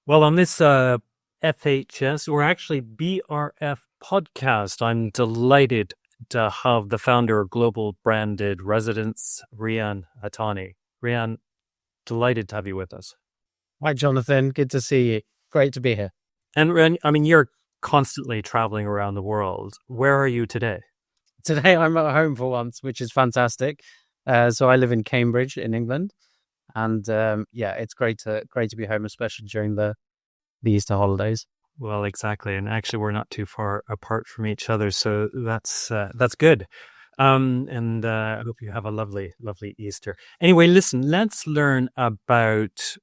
Well, on this FHS, or actually BRF podcast, I'm delighted to have the founder of Global Branded Residence, Riyan Itani. Riyan, delighted to have you with us. Hi, Jonathan. Good to see you. Great to be here. And Riyan, I mean, you're constantly traveling around the world. Where are you today? Today I'm at home for once, which is fantastic. So I live in Cambridge in England, and it's great to be home, especially during the Easter holidays. Well, exactly. And actually, we're not too far apart from each other, so that's good. And I hope you have a lovely, lovely Easter. Anyway, listen, let's learn about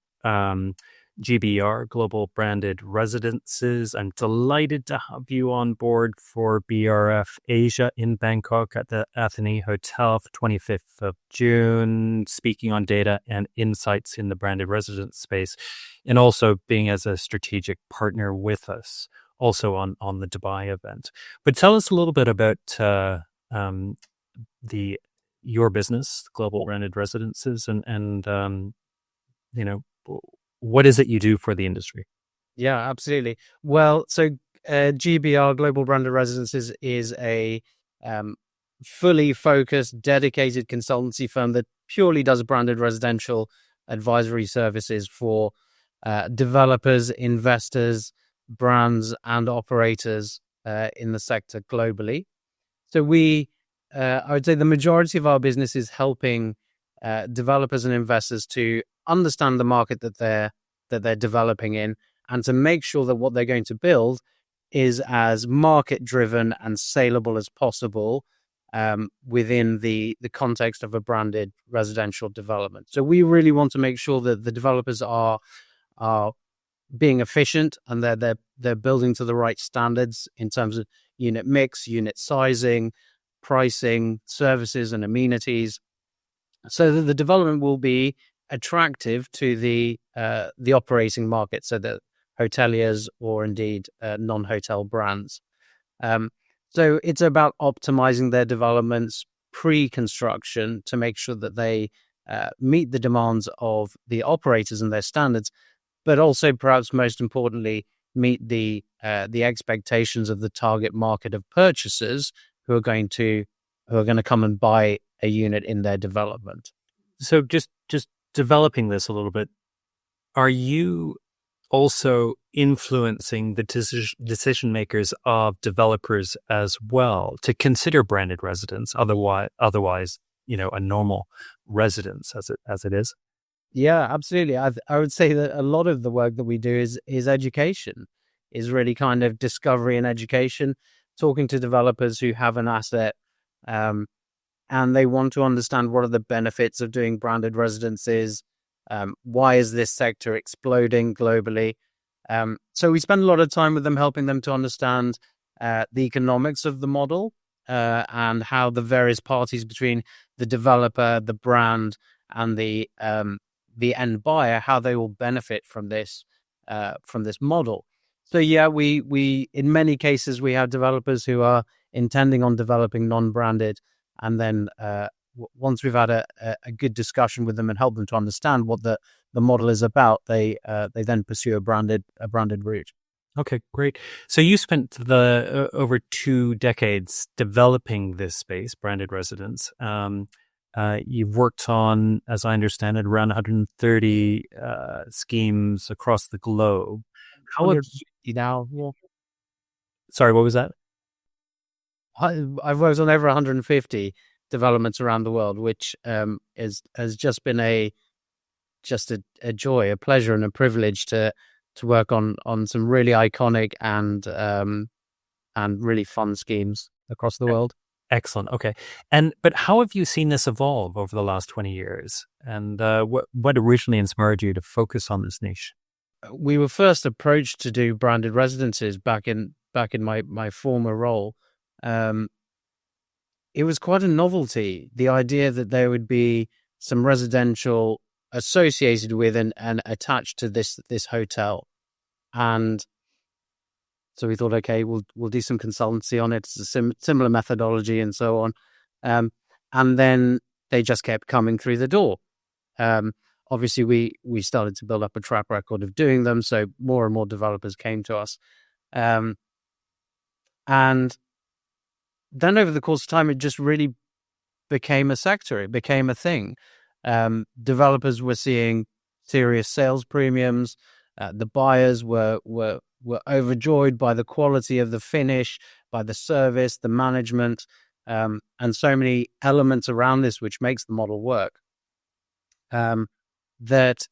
GBR, Global Branded Residences. I'm delighted to have you on board for BRF Asia in Bangkok at the Athene Hotel for 25th of June, speaking on data and insights in the branded residence space, and also being as a strategic partner with us, also on the Dubai event. But tell us a little bit about your business, Global Branded Residences, and what is it you do for the industry? Yeah, absolutely. Well, so GBR, Global Branded Residences, is a fully focused, dedicated consultancy firm that purely does branded residential advisory services for developers, investors, brands, and operators in the sector globally. So I would say the majority of our business is helping developers and investors to understand the market that they're developing in, and to make sure that what they're going to build is as market driven and saleable as possible within the context of a branded residential development. So we really want to make sure that the developers are being efficient, and they're building to the right standards in terms of unit mix, unit sizing, pricing, services, and amenities, so that the development will be attractive to the operating market, so that hoteliers or indeed non-hotel brands. So it's about optimizing their developments pre-construction to make sure that they meet the demands of the operators and their standards, but also, perhaps most importantly, meet the expectations of the target market of purchasers who are going to come and buy a unit in their development. So just developing this a little bit, are you also influencing the decision makers of developers as well to consider branded residence, otherwise a normal residence as it is? Yeah, absolutely. I would say that a lot of the work that we do is education, is really kind of discovery and education, talking to developers who have an asset, and they want to understand what are the benefits of doing branded residences. Why is this sector exploding globally? So we spend a lot of time with them, helping them to understand the economics of the model, and how the various parties between the developer, the brand, and the end buyer, how they will benefit from this model. So yeah, we in many cases we have developers who are intending on developing non-branded, and then once we've had a good discussion with them and help them to understand what the model is about, they then pursue a branded route. Okay, great. So you spent over 2 decades developing this space, branded residence. You've worked on, as I understand it, around 130 schemes across the globe. How have you now? Yeah. Sorry, what was that? I've worked on over 150 developments around the world, which has just been a joy, a pleasure, and a privilege to work on some really iconic and really fun schemes across the world. Excellent. Okay. But how have you seen this evolve over the last 20 years? And what originally inspired you to focus on this niche? We were first approached to do branded residences back in my former role. It was quite a novelty, the idea that there would be some residential associated with and attached to this hotel. And so we thought, okay, we'll do some consultancy on it. It's a similar methodology and so on. And then they just kept coming through the door. obviously we started to build up a track record of doing them, so more and more developers came to us. And then over the course of time, it just really became a sector. It became a thing. Developers were seeing serious sales premiums. The buyers were overjoyed by the quality of the finish, by the service, the management, and so many elements around this which makes the model work. That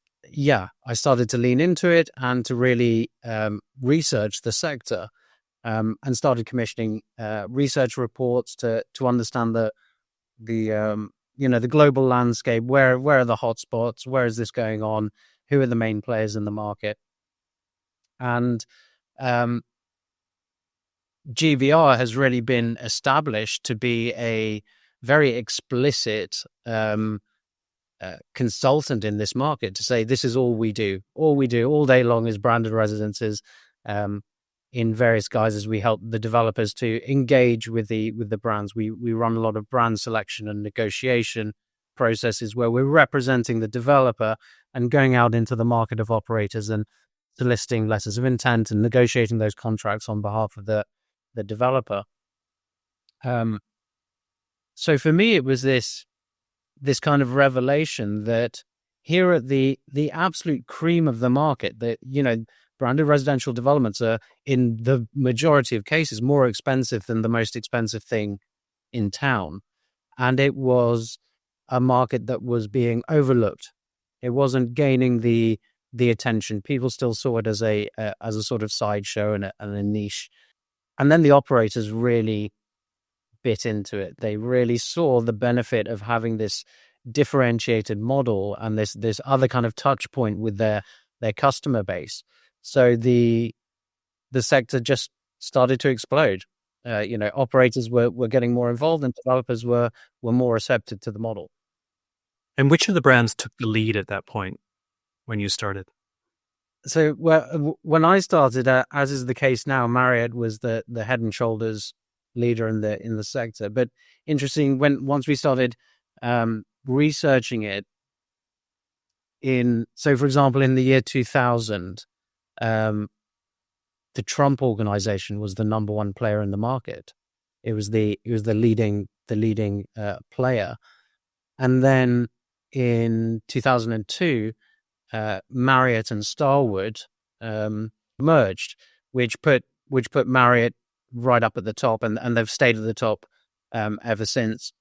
I started to lean into it and to really research the sector, and started commissioning research reports to understand the global landscape. Where are the hotspots? Where is this going on? Who are the main players in the market? And GVR has really been established to be a very explicit consultant in this market, to say this is all we do. All we do all day long is branded residences. In various guises, we help the developers to engage with the brands. We run a lot of brand selection and negotiation processes where we're representing the developer and going out into the market of operators and soliciting letters of intent and negotiating those contracts on behalf of the developer. So for me, it was this kind of revelation that here at the absolute cream of the market, that branded residential developments are, in the majority of cases, more expensive than the most expensive thing in town. And it was a market that was being overlooked. It wasn't gaining the attention. People still saw it as a sort of sideshow and a niche. And then the operators really bit into it. They really saw the benefit of having this differentiated model and this other kind of touch point with their customer base. So the sector just started to explode. Operators were getting more involved, and developers were more receptive to the model. And which of the brands took the lead at that point when you started? So when I started, as is the case now, Marriott was the head and shoulders leader in the sector. But interesting, once we started researching it, for example, in the year 2000, the Trump organization was the number one player in the market. It was the leading player. And then in 2002, Marriott and Starwood merged, which put Marriott right up at the top, and they've stayed at the top ever since.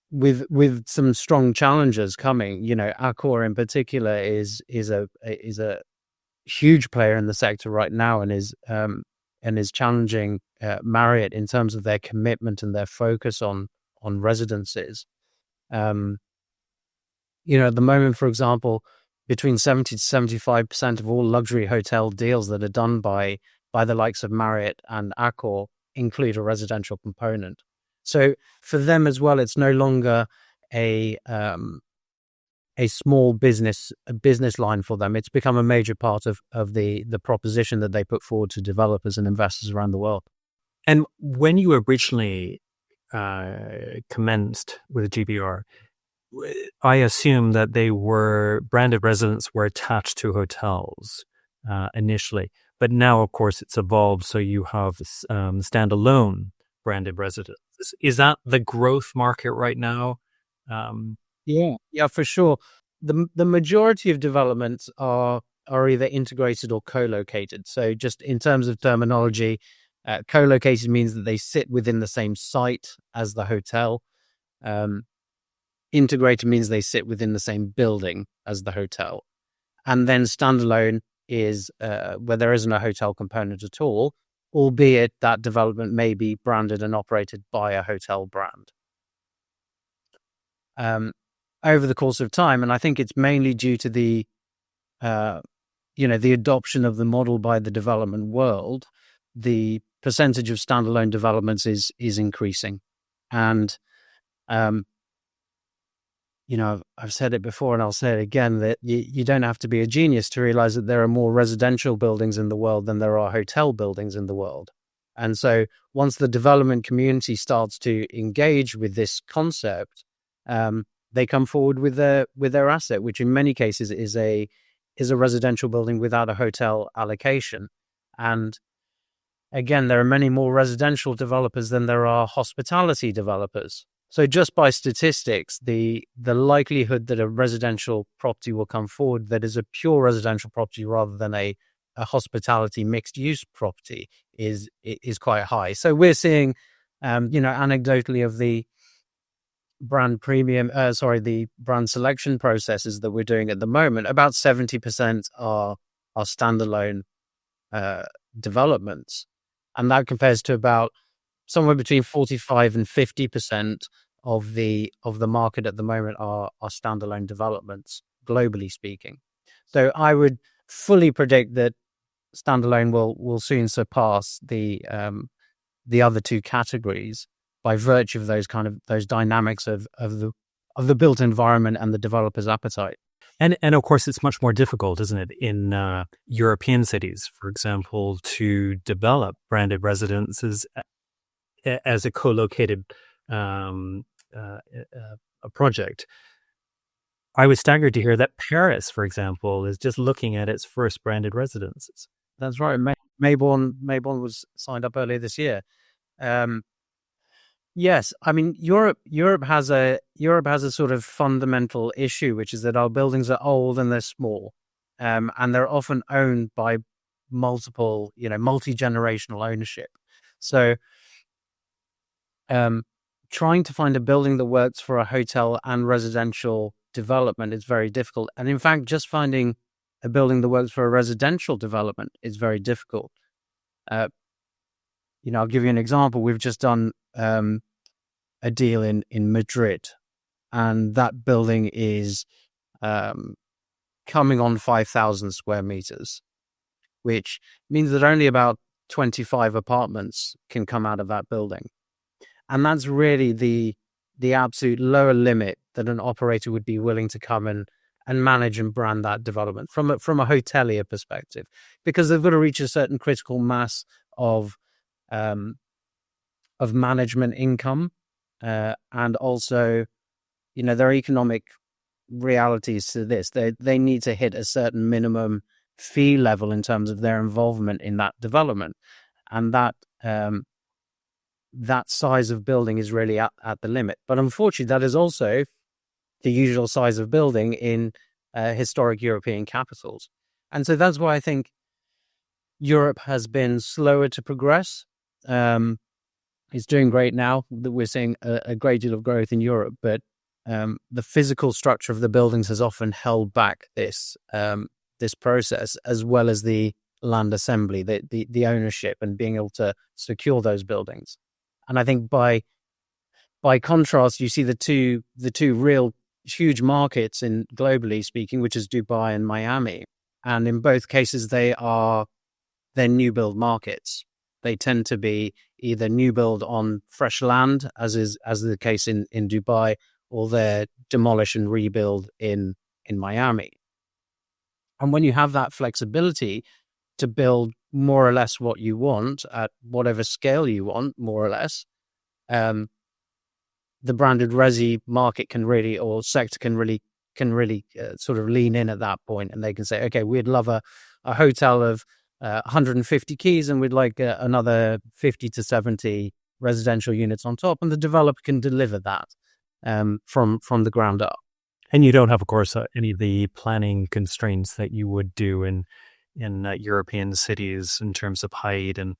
With some strong challengers coming, Accor in particular is a huge player in the sector right now, and is challenging Marriott in terms of their commitment and their focus on residences. At the moment, for example, between 70 to 75% of all luxury hotel deals that are done by the likes of Marriott and Accor include a residential component. So for them as well, it's no longer a small business line for them. It's become a major part of the proposition that they put forward to developers and investors around the world. And when you originally commenced with GBR, I assume that branded residents were attached to hotels initially, but now, of course, it's evolved. So you have standalone branded residents. Is that the growth market right now? Yeah, for sure. The majority of developments are either integrated or co-located. So just in terms of terminology, co-located means that they sit within the same site as the hotel. Integrated means they sit within the same building as the hotel. And then standalone is where there isn't a hotel component at all, albeit that development may be branded and operated by a hotel brand. Over the course of time, and I think it's mainly due to the adoption of the model by the development world, the percentage of standalone developments is increasing. And I've said it before and I'll say it again, that you don't have to be a genius to realize that there are more residential buildings in the world than there are hotel buildings in the world. And so once the development community starts to engage with this concept, they come forward with their asset, which in many cases is a residential building without a hotel allocation. And again, there are many more residential developers than there are hospitality developers. So just by statistics, the likelihood that a residential property will come forward that is a pure residential property rather than a hospitality mixed use property is quite high. So we're seeing, anecdotally of the brand the brand selection processes that we're doing at the moment, about 70% are standalone developments, and that compares to about somewhere between 45 and 50% of the market at the moment are standalone developments, globally speaking. So I would fully predict that standalone will soon surpass the other two categories by virtue of those dynamics of the built environment and the developer's appetite. And of course, it's much more difficult, isn't it, in European cities, for example, to develop branded residences as a co-located a project. I was staggered to hear that Paris, for example, is just looking at its first branded residences. That's right. Mayborn was signed up earlier this year. Yes, I mean Europe has a sort of fundamental issue, which is that our buildings are old and they're small, and they're often owned by multiple, multi-generational ownership. So, trying to find a building that works for a hotel and residential development is very difficult. And in fact, just finding a building that works for a residential development is very difficult. I'll give you an example. We've just done a deal in Madrid, and that building is coming on 5,000 square meters, which means that only about 25 apartments can come out of that building. And that's really the absolute lower limit that an operator would be willing to come and manage and brand that development from a hotelier perspective, because they've got to reach a certain critical mass of management income, and also, there are economic realities to this. They need to hit a certain minimum fee level in terms of their involvement in that development, and that size of building is really at the limit. But unfortunately, that is also the usual size of building in historic European capitals. And so that's why I think Europe has been slower to progress. It's doing great now that we're seeing a great deal of growth in Europe, but the physical structure of the buildings has often held back this process, as well as the land assembly, the ownership, and being able to secure those buildings. And I think by contrast, you see the two real huge markets in globally speaking, which is Dubai and Miami. And in both cases, they're new build markets. They tend to be either new build on fresh land, as the case in Dubai, or they're demolish and rebuild in Miami. And when you have that flexibility to build more or less what you want at whatever scale you want, more or less, the branded resi market can really, or sector can really sort of lean in at that point, and they can say, okay, we'd love a hotel of 150 keys, and we'd like another 50 to 70 residential units on top, and the developer can deliver that from the ground up. And you don't have, of course, any of the planning constraints that you would do in European cities in terms of height and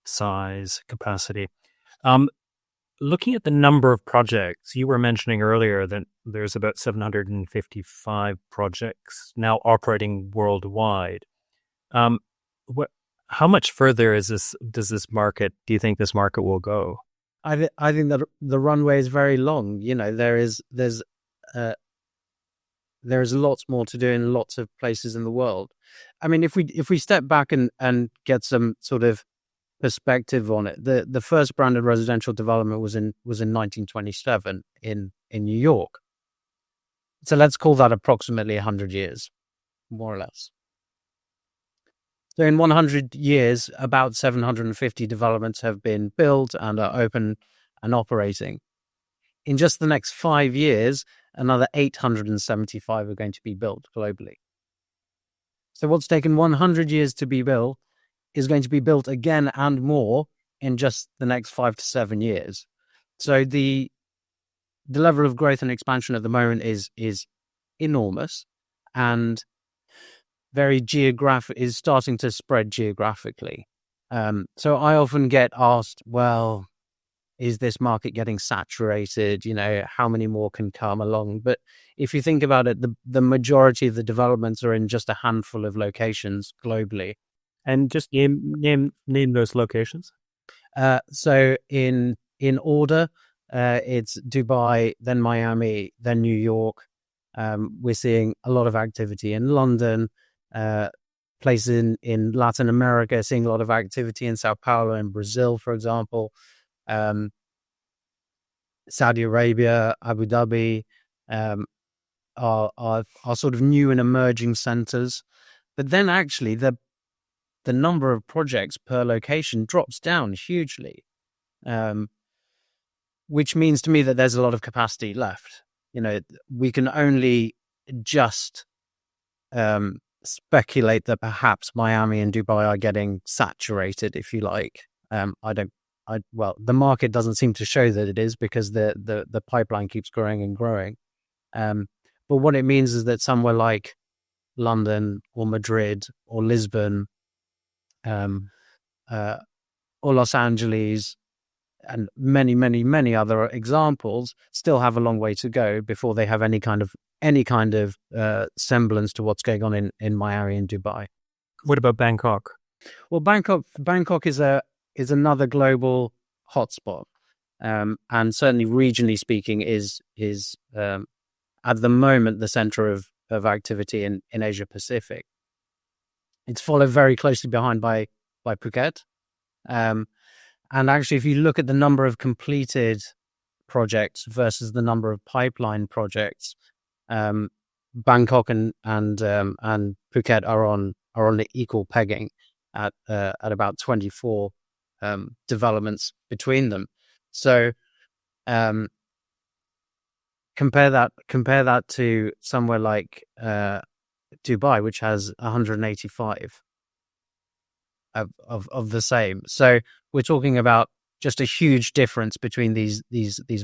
size, capacity. Looking at the number of projects, you were mentioning earlier that there's about 755 projects now operating worldwide. How much further do you think this market will go? I think that the runway is very long. There's lots more to do in lots of places in the world. I mean, if we step back and get some sort of perspective on it, the first branded residential development was in 1927 in New York. So let's call that approximately 100 years, more or less. So in 100 years, about 750 developments have been built and are open and operating. in just the next 5 years, another 875 are going to be built globally. So what's taken 100 years to be built is going to be built again and more in just the next 5 to 7 years. So the level of growth and expansion at the moment is enormous, and is starting to spread geographically. So I often get asked, well, is this market getting saturated? How many more can come along? But if you think about it, the majority of the developments are in just a handful of locations globally. And just name those locations. So in order, it's Dubai, then Miami, then New York. We're seeing a lot of activity in London, places in Latin America, seeing a lot of activity in Sao Paulo in Brazil, for example. Saudi Arabia, Abu Dhabi are sort of new and emerging centers. But then actually the number of projects per location drops down hugely, which means to me that there's a lot of capacity left. We can only just speculate that perhaps Miami and Dubai are getting saturated, if you like. The market doesn't seem to show that it is, because the pipeline keeps growing and growing. But what it means is that somewhere like London or Madrid or Lisbon, or Los Angeles, and many, many, many other examples still have a long way to go before they have any kind of semblance to what's going on in Miami and Dubai. What about Bangkok? Well, Bangkok is another global hotspot, and certainly regionally speaking is at the moment the center of activity in Asia Pacific. It's followed very closely behind by Phuket. And actually, if you look at the number of completed projects versus the number of pipeline projects, Bangkok and Phuket are on the equal pegging at about 24 developments between them. So compare that to somewhere like Dubai, which has 185 of the same. So we're talking about just a huge difference between these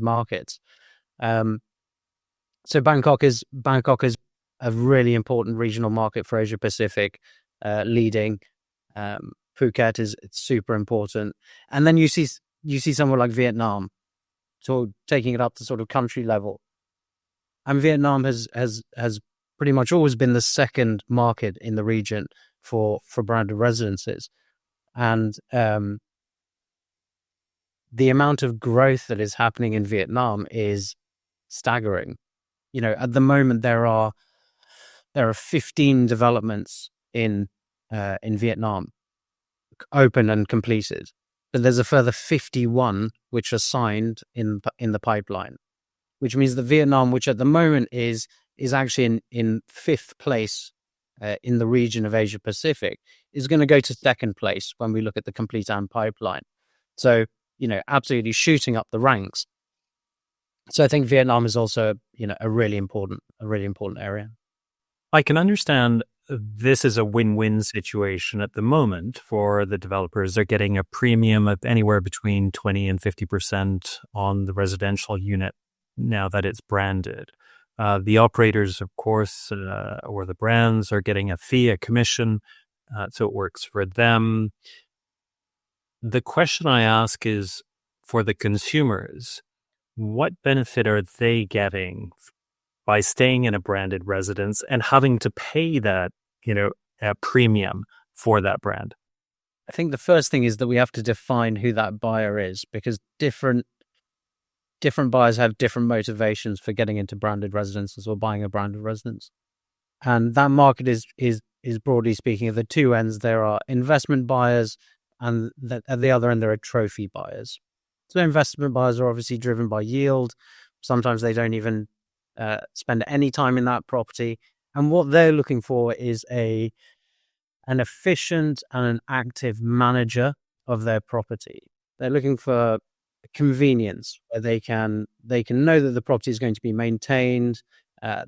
markets. So Bangkok is a really important regional market for Asia Pacific, leading. Phuket it's super important, and then you see somewhere like Vietnam, so taking it up to sort of country level. And Vietnam has pretty much always been the second market in the region for branded residences, and the amount of growth that is happening in Vietnam is staggering. At the moment there are 15 developments in Vietnam open and completed, but there's a further 51 which are signed in the pipeline, which means that Vietnam, which at the moment is actually in fifth place in the region of Asia Pacific, is going to go to second place when we look at the complete and pipeline. So, absolutely shooting up the ranks. So I think Vietnam is also, a really important area. I can understand this is a win-win situation at the moment for the developers. They're getting a premium of anywhere between 20 and 50% on the residential unit now that it's branded. The operators, of course, or the brands are getting a fee, a commission, so it works for them. The question I ask is, for the consumers, what benefit are they getting by staying in a branded residence and having to pay that, a premium for that brand? I think the first thing is that we have to define who that buyer is, because different buyers have different motivations for getting into branded residences or buying a branded residence. And that market is broadly speaking, at the two ends, there are investment buyers, and at the other end, there are trophy buyers. So investment buyers are obviously driven by yield. Sometimes they don't even spend any time in that property. And what they're looking for is an efficient and an active manager of their property. They're looking for convenience, where they can know that the property is going to be maintained.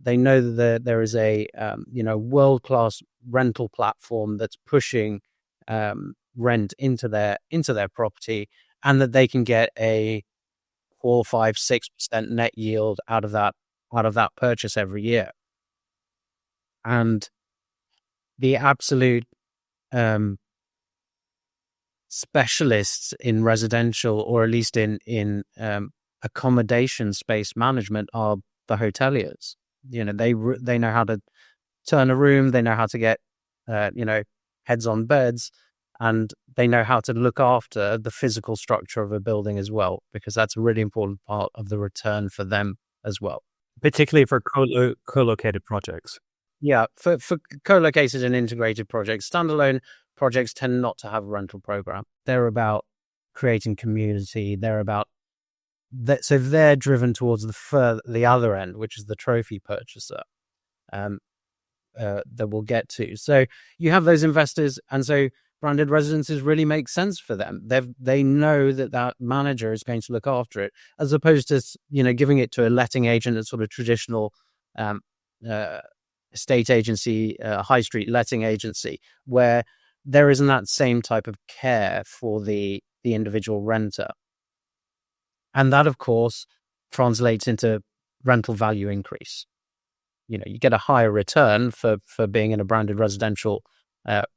They know that there is a world-class rental platform that's pushing rent into their property, and that they can get a 4, 5, 6% net yield out of that purchase every year. And the absolute specialists in residential, or at least in accommodation space management, are the hoteliers. They know how to turn a room, they know how to get heads on beds, and they know how to look after the physical structure of a building as well, because that's a really important part of the return for them as well. Particularly for co-located projects. Yeah, for co-located and integrated projects. Standalone projects tend not to have a rental program. They're about creating community. They're about that. So they're driven towards the other end, which is the trophy purchaser, that we'll get to. So you have those investors, and so branded residences really make sense for them. They know that manager is going to look after it, as opposed to giving it to a letting agent, a sort of traditional estate agency, high street letting agency, where there isn't that same type of care for the individual renter. And that, of course, translates into rental value increase. You get a higher return for being in a branded residential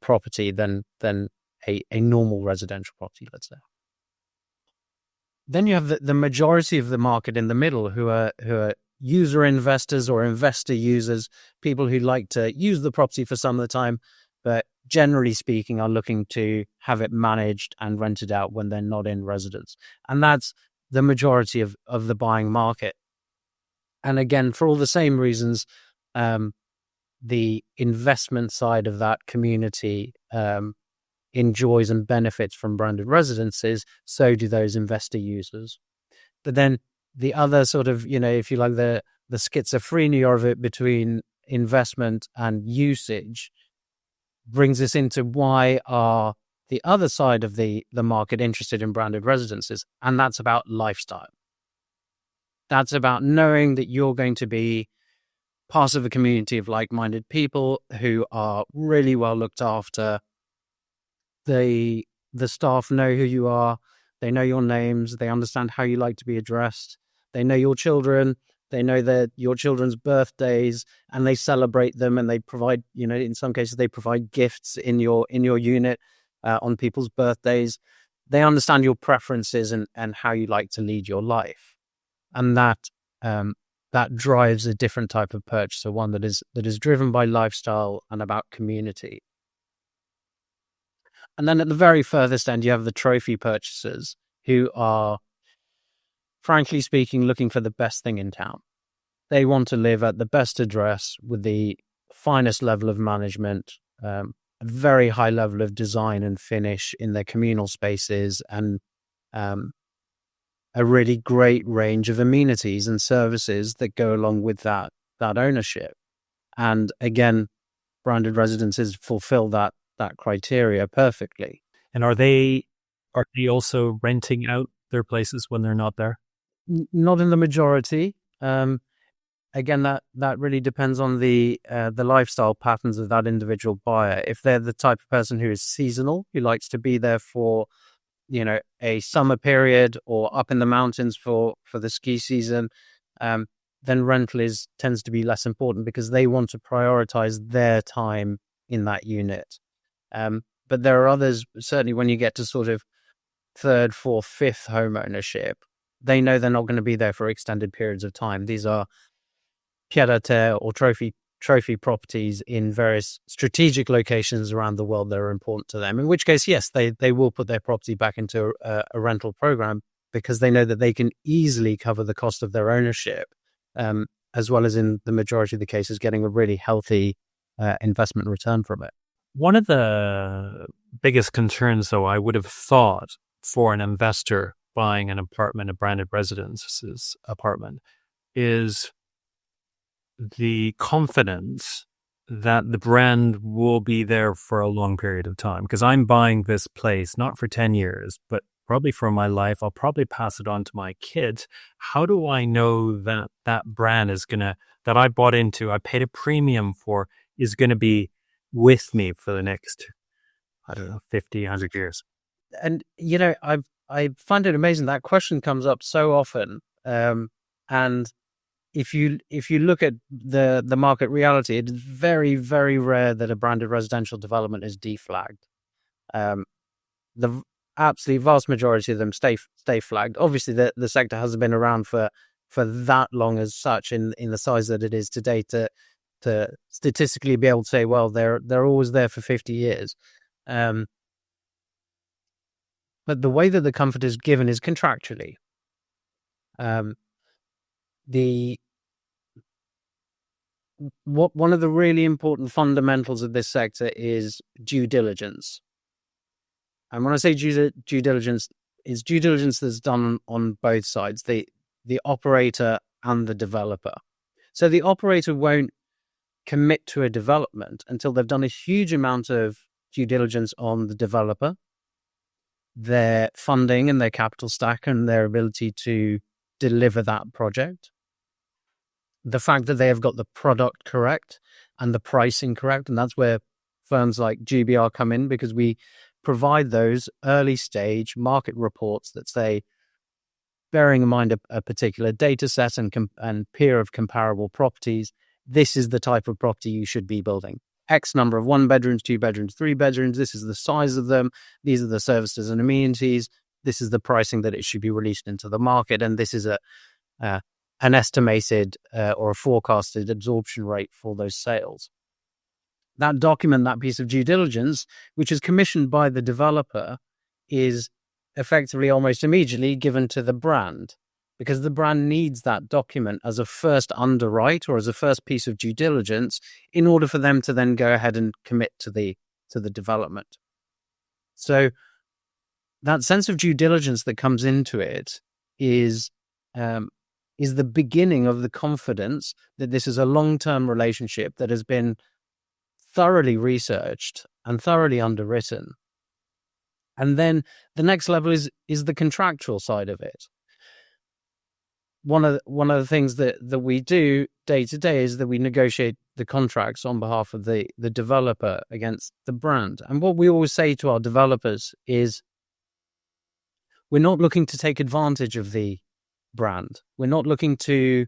property than a normal residential property, let's say. Then you have the majority of the market in the middle, who are user investors or investor users, people who like to use the property for some of the time, but generally speaking are looking to have it managed and rented out when they're not in residence. And that's the majority of the buying market. And again, for all the same reasons, the investment side of that community enjoys and benefits from branded residences. So do those investor users. But then the other sort of, if you like, the schizophrenia of it between investment and usage brings us into why are the other side of the market interested in branded residences. And that's about lifestyle. That's about knowing that you're going to be part of a community of like-minded people who are really well looked after. The staff know who you are. They know your names. They understand how you like to be addressed. They know your children. They know your children's birthdays, and they celebrate them. And they provide, in some cases, they provide gifts in your unit on people's birthdays. They understand your preferences and how you like to lead your life, and that drives a different type of purchaser, one that is driven by lifestyle and about community. And then at the very furthest end, you have the trophy purchasers, who are, frankly speaking, looking for the best thing in town. They want to live at the best address with the finest level of management, a very high level of design and finish in their communal spaces, and a really great range of amenities and services that go along with that ownership. And again, branded residences fulfill that criteria perfectly. And are they also renting out their places when they're not there? Not in the majority. Again, that really depends on the lifestyle patterns of that individual buyer. If they're the type of person who is seasonal, who likes to be there for a summer period or up in the mountains for the ski season, then rental tends to be less important, because they want to prioritize their time in that unit. But there are others, certainly when you get to sort of third, fourth, fifth home ownership, they know they're not going to be there for extended periods of time. These are pied-à-terre or trophy properties in various strategic locations around the world that are important to them, in which case, yes, they will put their property back into a rental program, because they know that they can easily cover the cost of their ownership, as well as, in the majority of the cases, getting a really healthy investment return from it. One of the biggest concerns, though, I would have thought for an investor buying an apartment, a branded residences apartment, is the confidence that the brand will be there for a long period of time. Because I'm buying this place not for 10 years, but probably for my life. I'll probably pass it on to my kids. How do I know that that brand is that I bought into, I paid a premium for, is going to be with me for the next, I don't know, 50, 100 years? And, I find it amazing that question comes up so often. And if you look at the market reality, it is very, very rare that a branded residential development is deflagged. The absolute vast majority of them stay flagged. Obviously, the sector hasn't been around for that long as such in the size that it is today to statistically be able to say, well, they're always there for 50 years. But the way that the comfort is given is contractually. One of the really important fundamentals of this sector is due diligence. And when I say due diligence, it's due diligence that's done on both sides, the operator and the developer. So the operator won't commit to a development until they've done a huge amount of due diligence on the developer, their funding and their capital stack and their ability to deliver that project. The fact that they have got the product correct and the pricing correct. And that's where firms like GBR come in, because we provide those early stage market reports that say, bearing in mind a particular data set and peer of comparable properties, this is the type of property you should be building. X number of 1 bedrooms, 2 bedrooms, 3 bedrooms. This is the size of them. These are the services and amenities. This is the pricing that it should be released into the market. And this is an estimated or a forecasted absorption rate for those sales. That document, that piece of due diligence, which is commissioned by the developer, is effectively almost immediately given to the brand, because the brand needs that document as a first underwrite or as a first piece of due diligence in order for them to then go ahead and commit to the development. So that sense of due diligence that comes into it is the beginning of the confidence that this is a long-term relationship that has been thoroughly researched and thoroughly underwritten. And then the next level is the contractual side of it. One of the things that we do day to day is that we negotiate the contracts on behalf of the developer against the brand. And what we always say to our developers is, we're not looking to take advantage of the brand. We're not looking to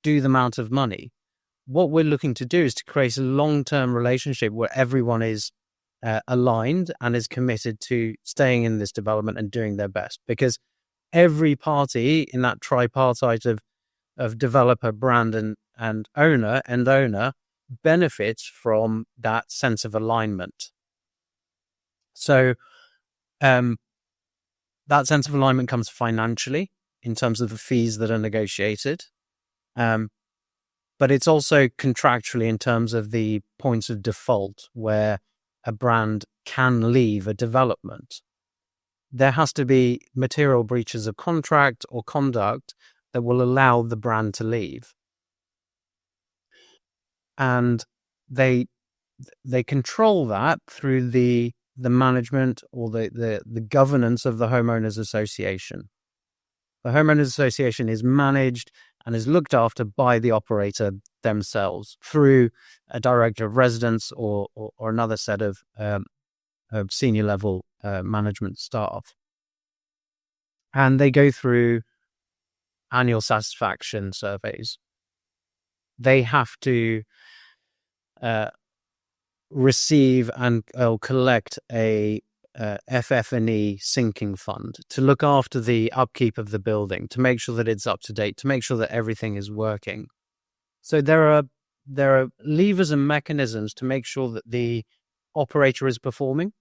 do them out of money. What we're looking to do is to create a long-term relationship where everyone is aligned and is committed to staying in this development and doing their best, because every party in that tripartite of developer, brand and owner benefits from that sense of alignment. So that sense of alignment comes financially in terms of the fees that are negotiated. But it's also contractually in terms of the points of default where a brand can leave a development. There has to be material breaches of contract or conduct that will allow the brand to leave. And they control that through the management or the governance of the homeowners association. The homeowners association is managed and is looked after by the operator themselves through a director of residence or another set of senior level management staff. And they go through annual satisfaction surveys. They have to receive and collect a FF&E sinking fund to look after the upkeep of the building, to make sure that it's up to date, to make sure that everything is working. So there are levers and mechanisms to make sure that the operator is performing,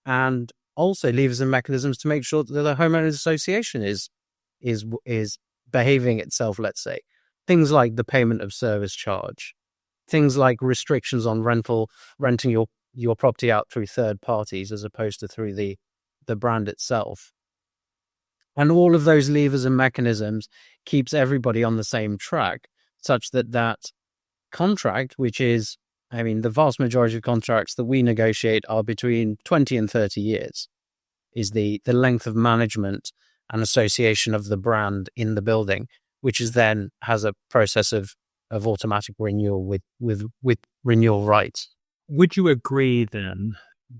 and also levers and mechanisms to make sure that the homeowners association is behaving itself. Let's say things like the payment of service charge, things like restrictions on renting your property out through third parties as opposed to through the brand itself. And all of those levers and mechanisms keeps everybody on the same track, such that contract, which is, the vast majority of contracts that we negotiate are between 20 and 30 years. the length of management and association of the brand in the building, which is then has a process of automatic renewal with renewal rights. Would you agree then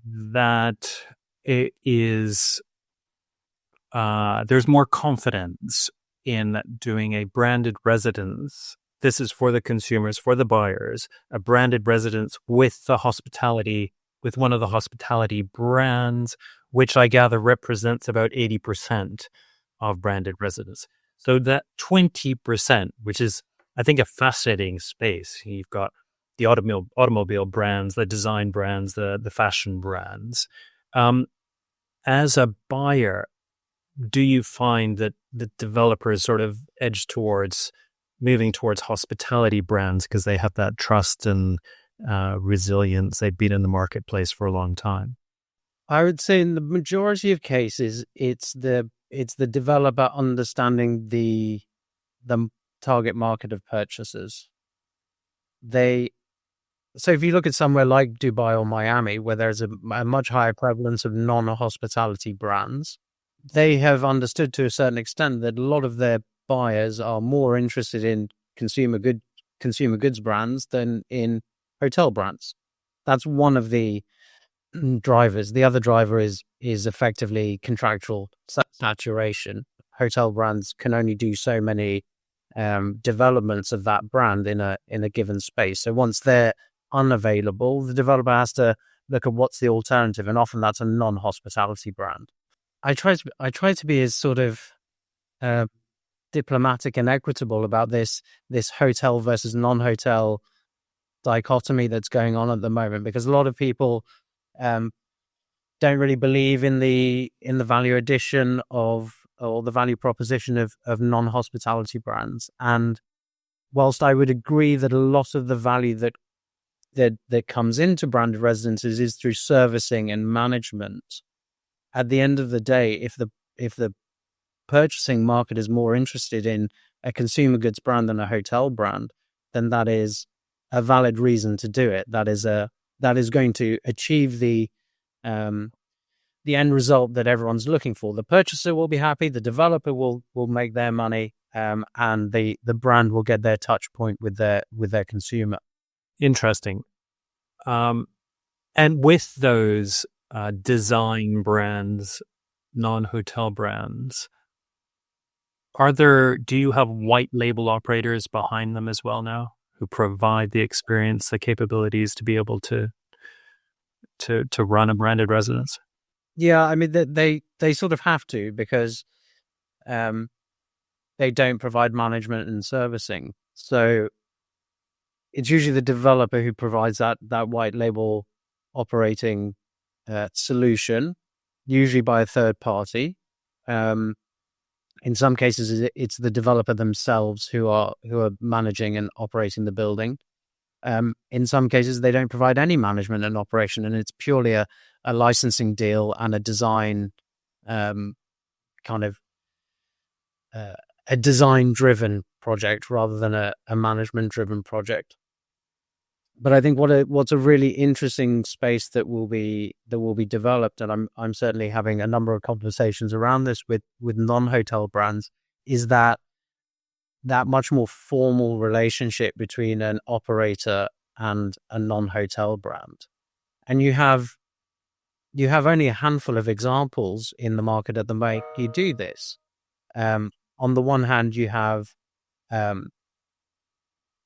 that it is there's more confidence in doing a branded residence? This is for the consumers, for the buyers, a branded residence with one of the hospitality brands, which I gather represents about 80% of branded residence. So that 20%, which is, I think, a fascinating space. You've got the automobile brands, the design brands, the fashion brands. As a buyer, do you find that the developers sort of edge towards moving towards hospitality brands because they have that trust and resilience? They've been in the marketplace for a long time. I would say in the majority of cases, it's the developer understanding the target market of purchasers. So if you look at somewhere like Dubai or Miami, where there's a much higher prevalence of non-hospitality brands, they have understood to a certain extent that a lot of their buyers are more interested in consumer goods brands than in hotel brands. That's one of the drivers. The other driver is effectively contractual saturation. Hotel brands can only do so many developments of that brand in a given space. So once they're unavailable, the developer has to look at what's the alternative, and often that's a non-hospitality brand. I try to be as sort of diplomatic and equitable about this hotel versus non-hotel dichotomy that's going on at the moment, because a lot of people don't really believe in the value addition or the value proposition of non-hospitality brands. And whilst I would agree that a lot of the value that comes into branded residences is through servicing and management, at the end of the day, if the purchasing market is more interested in a consumer goods brand than a hotel brand, then that is a valid reason to do it. That is going to achieve the end result that everyone's looking for. The purchaser will be happy, the developer will make their money, and the brand will get their touch point with their consumer. Interesting. And with those design brands, non-hotel brands, do you have white label operators behind them as well now, who provide the experience, the capabilities to be able to run a branded residence? Yeah, I mean they sort of have to, because they don't provide management and servicing. So it's usually the developer who provides that white label operating solution, usually by a third party. In some cases, it's the developer themselves who are managing and operating the building. In some cases, they don't provide any management and operation, and it's purely a licensing deal and a design a design-driven project rather than a management-driven project. But I think what's a really interesting space that will be developed, and I'm certainly having a number of conversations around this with non-hotel brands, is that much more formal relationship between an operator and a non-hotel brand. And you have only a handful of examples in the market at the moment you do this. On the one hand, you have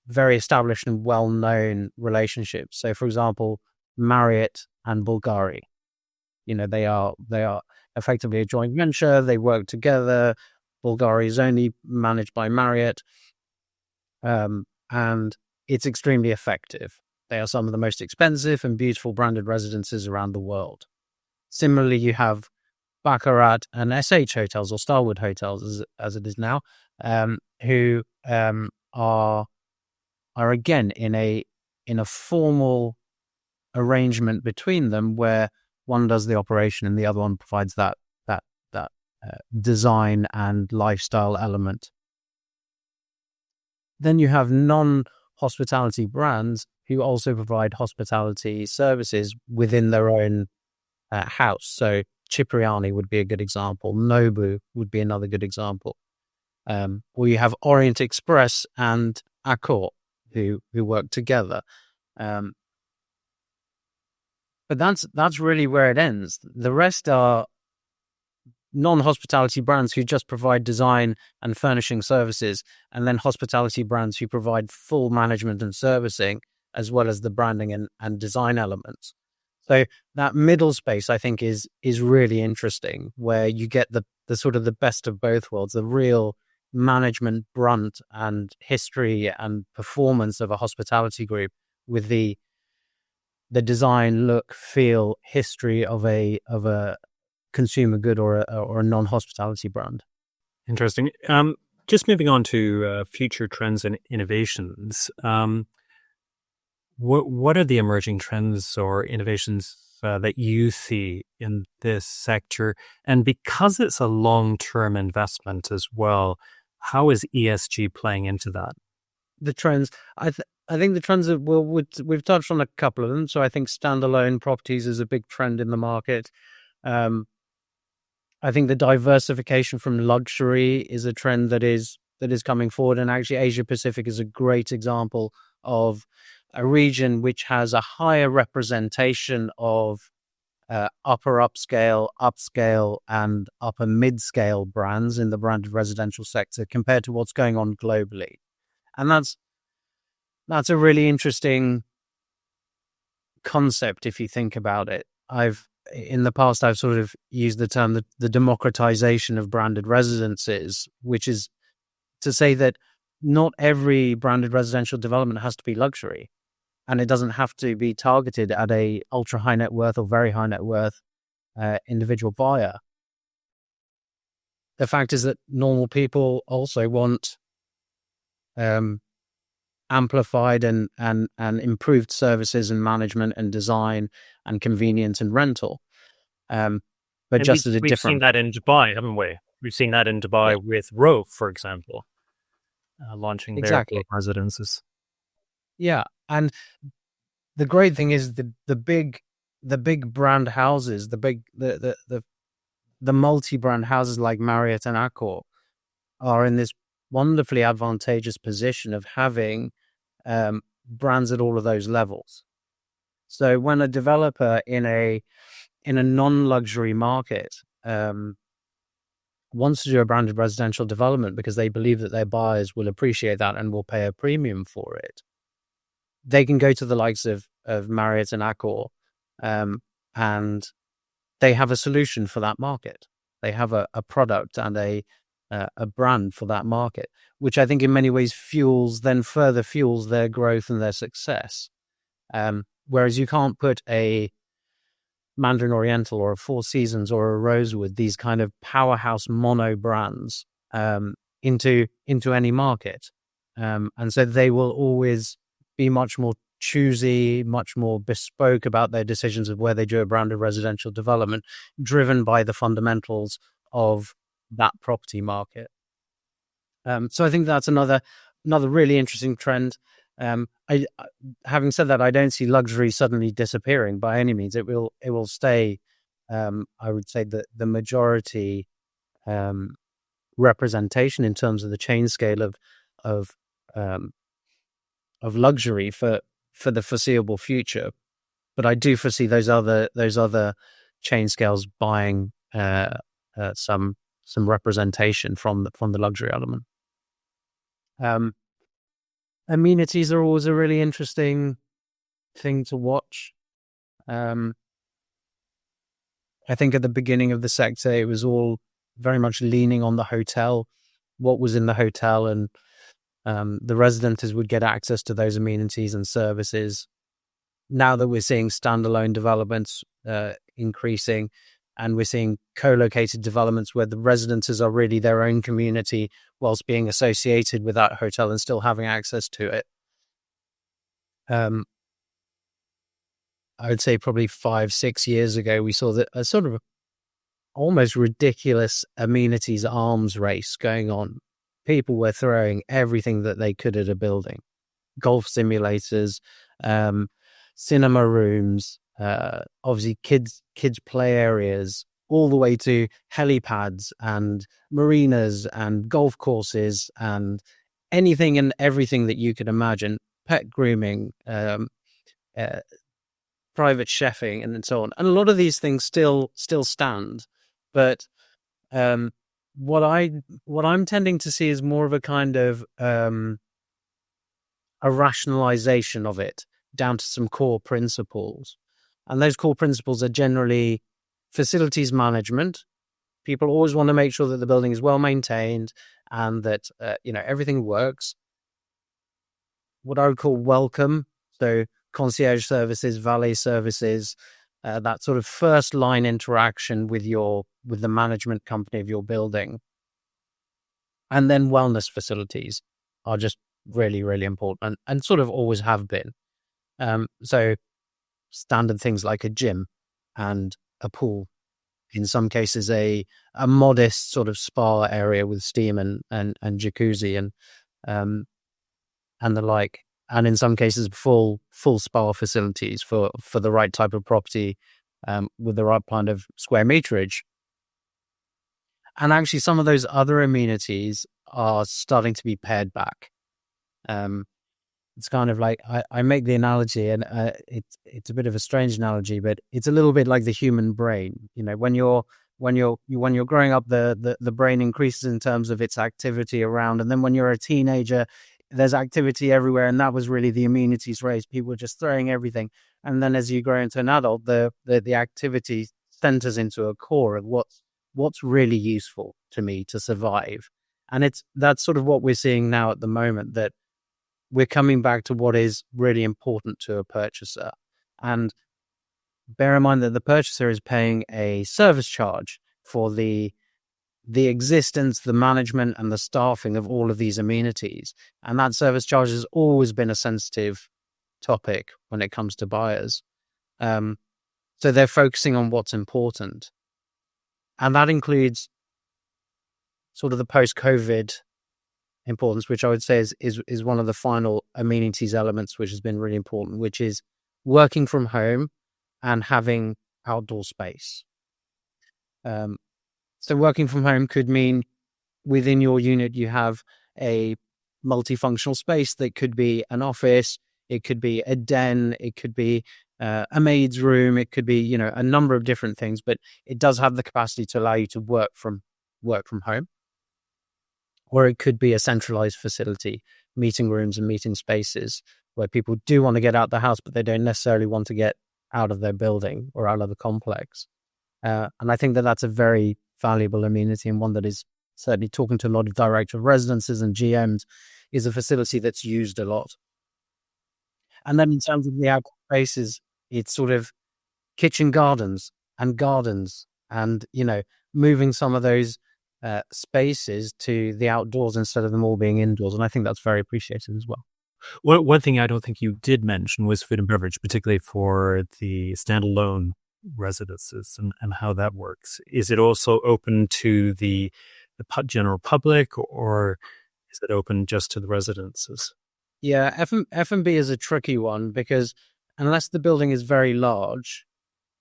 very established and well-known relationships. So, for example, Marriott and Bulgari. They are effectively a joint venture. They work together. Bulgari is only managed by Marriott, and it's extremely effective. They are some of the most expensive and beautiful branded residences around the world. Similarly, you have Baccarat and SH Hotels, or Starwood Hotels as it is now, who are again in a formal arrangement between them, where one does the operation and the other one provides that design and lifestyle element. Then you have non-hospitality brands who also provide hospitality services within their own house. So Cipriani would be a good example. Nobu would be another good example. Or you have Orient Express and Accor who work together. But that's really where it ends. The rest are non-hospitality brands who just provide design and furnishing services, and then hospitality brands who provide full management and servicing, as well as the branding and design elements. So that middle space, I think, is really interesting, where you get the sort of the best of both worlds, the real management brunt and history and performance of a hospitality group with the design, look, feel, history of a consumer good or a non-hospitality brand. Interesting. Just moving on to future trends and innovations. What are the emerging trends or innovations that you see in this sector? And because it's a long-term investment as well, how is ESG playing into that? The trends, I think the trends that we've touched on a couple of them. So I think standalone properties is a big trend in the market. I think the diversification from luxury is a trend that is coming forward, and actually Asia Pacific is a great example of a region which has a higher representation of upper upscale, and upper mid-scale brands in the branded residential sector compared to what's going on globally. And that's a really interesting concept if you think about it. In the past, I've sort of used the term the democratization of branded residences, which is to say that not every branded residential development has to be luxury, and it doesn't have to be targeted at a ultra high net worth or very high net worth individual buyer. The fact is that normal people also want amplified and improved services and management and design and convenience and rental. But and just we've seen that in Dubai, haven't we? We've seen that in Dubai with Rove, for example, launching their residences. Yeah, and the great thing is the big brand houses, the multi-brand houses like Marriott and Accor are in this wonderfully advantageous position of having brands at all of those levels. So when a developer in a non-luxury market wants to do a branded residential development because they believe that their buyers will appreciate that and will pay a premium for it, they can go to the likes of Marriott and Accor, and they have a solution for that market. They have a product and a brand for that market, which I think in many ways further fuels their growth and their success. Whereas you can't put a Mandarin Oriental or a Four Seasons or a Rosewood, these kind of powerhouse mono brands, into any market. And so they will always be much more choosy, much more bespoke about their decisions of where they do a branded residential development, driven by the fundamentals of that property market. So I think that's another really interesting trend. Having said that, I don't see luxury suddenly disappearing by any means. It will stay. I would say that the majority representation in terms of the chain scale of luxury for the foreseeable future. But I do foresee those other chain scales buying some representation from the luxury element. Amenities are always a really interesting thing to watch. I think at the beginning of the sector, it was all very much leaning on the hotel, what was in the hotel, and the residents would get access to those amenities and services. Now that we're seeing standalone developments increasing, and we're seeing co-located developments where the residences are really their own community whilst being associated with that hotel and still having access to it. I would say probably 5-6 years ago, we saw that a sort of almost ridiculous amenities arms race going on. People were throwing everything that they could at a building. Golf simulators, cinema rooms, obviously kids play areas, all the way to helipads and marinas and golf courses and anything and everything that you could imagine, pet grooming, private chefing, and so on. And a lot of these things still stand, but what I'm tending to see is more of a kind of a rationalization of it down to some core principles. And those core principles are generally facilities management. People always want to make sure that the building is well maintained and that everything works. What I would call welcome, so concierge services, valet services, that sort of first line interaction with the management company of your building. And then wellness facilities are just really, really important and sort of always have been. So standard things like a gym and a pool, in some cases a modest sort of spa area with steam and jacuzzi and the like, and in some cases full spa facilities for the right type of property with the right kind of square meterage. And actually some of those other amenities are starting to be pared back. It's kind of like I make the analogy, and it's a bit of a strange analogy, but it's a little bit like the human brain. When you're growing up, the brain increases in terms of its activity around, and then when you're a teenager, there's activity everywhere, and that was really the amenities raised. People were just throwing everything, and then as you grow into an adult, the activity centers into a core of what's really useful to me to survive, and that's sort of what we're seeing now at the moment, that we're coming back to what is really important to a purchaser. And bear in mind that the purchaser is paying a service charge for the existence, the management, and the staffing of all of these amenities. And that service charge has always been a sensitive topic when it comes to buyers. So they're focusing on what's important. And that includes sort of the post-COVID importance, which I would say is one of the final amenities elements, which has been really important, which is working from home and having outdoor space. So working from home could mean within your unit you have a multifunctional space that could be an office, it could be a den, it could be a maid's room, it could be a number of different things, but it does have the capacity to allow you to work from home. Or it could be a centralized facility, meeting rooms and meeting spaces where people do want to get out the house, but they don't necessarily want to get out of their building or out of the complex. And I think that that's a very valuable amenity, and one that is certainly, talking to a lot of director of residences and GMs, is a facility that's used a lot. And then in terms of the outdoor spaces, it's sort of kitchen gardens and moving some of those spaces to the outdoors instead of them all being indoors. And I think that's very appreciated as well. One thing I don't think you did mention was food and beverage, particularly for the standalone residences and how that works. Is it also open to the general public, or is it open just to the residences? Yeah, F&B is a tricky one, because unless the building is very large,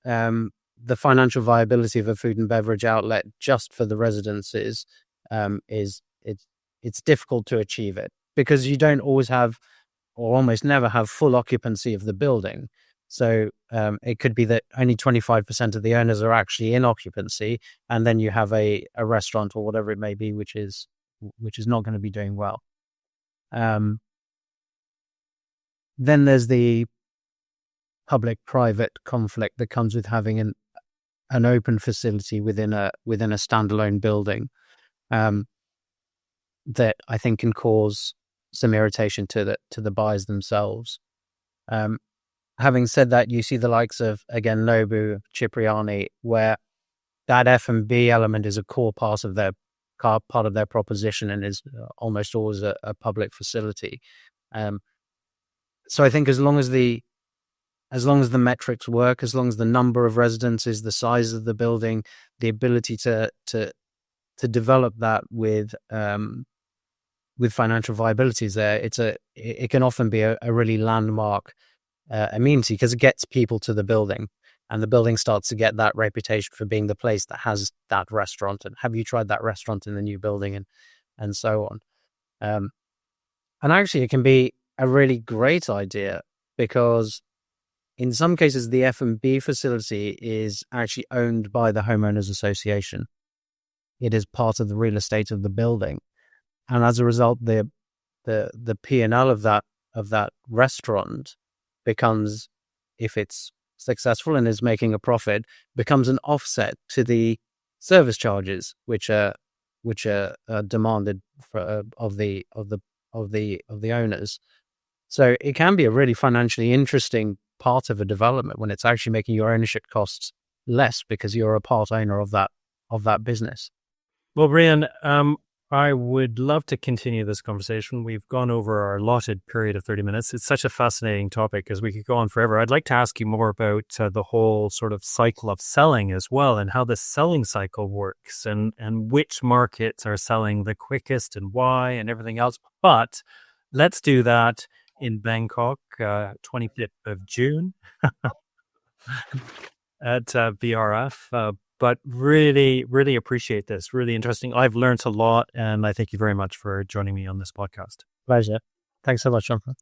the financial viability of a food and beverage outlet just for the residences it's difficult to achieve it, because you don't always have, or almost never have, full occupancy of the building. So it could be that only 25% of the owners are actually in occupancy, and then you have a restaurant or whatever it may be, which is not going to be doing well. Then there's the public-private conflict that comes with having an open facility within a standalone building, that I think can cause some irritation to the buyers themselves. Having said that, you see the likes of, again, Nobu, Cipriani, where that F&B element is a core part of their proposition and is almost always a public facility. So I think as long as the metrics work, as long as the number of residences, the size of the building, the ability to develop that with financial viability is there, it can often be a really landmark amenity, because it gets people to the building. and the building starts to get that reputation for being the place that has that restaurant. And have you tried that restaurant in the new building, and so on. And actually, it can be a really great idea because in some cases, the F&B facility is actually owned by the homeowners association. It is part of the real estate of the building, and as a result, the P&L of that restaurant becomes, if it's successful and is making a profit, becomes an offset to the service charges, which are demanded of the owners. So it can be a really financially interesting part of a development when it's actually making your ownership costs less because you're a part owner of that business. Well, Riyan, I would love to continue this conversation. We've gone over our allotted period of 30 minutes. It's such a fascinating topic as we could go on forever. I'd like to ask you more about the whole sort of cycle of selling as well, and how the selling cycle works, and which markets are selling the quickest and why and everything else. But let's do that in Bangkok, 25th of June at BRF. But really, really appreciate this. Really interesting. I've learned a lot, and I thank you very much for joining me on this podcast. Pleasure. Thanks so much, Jonathan.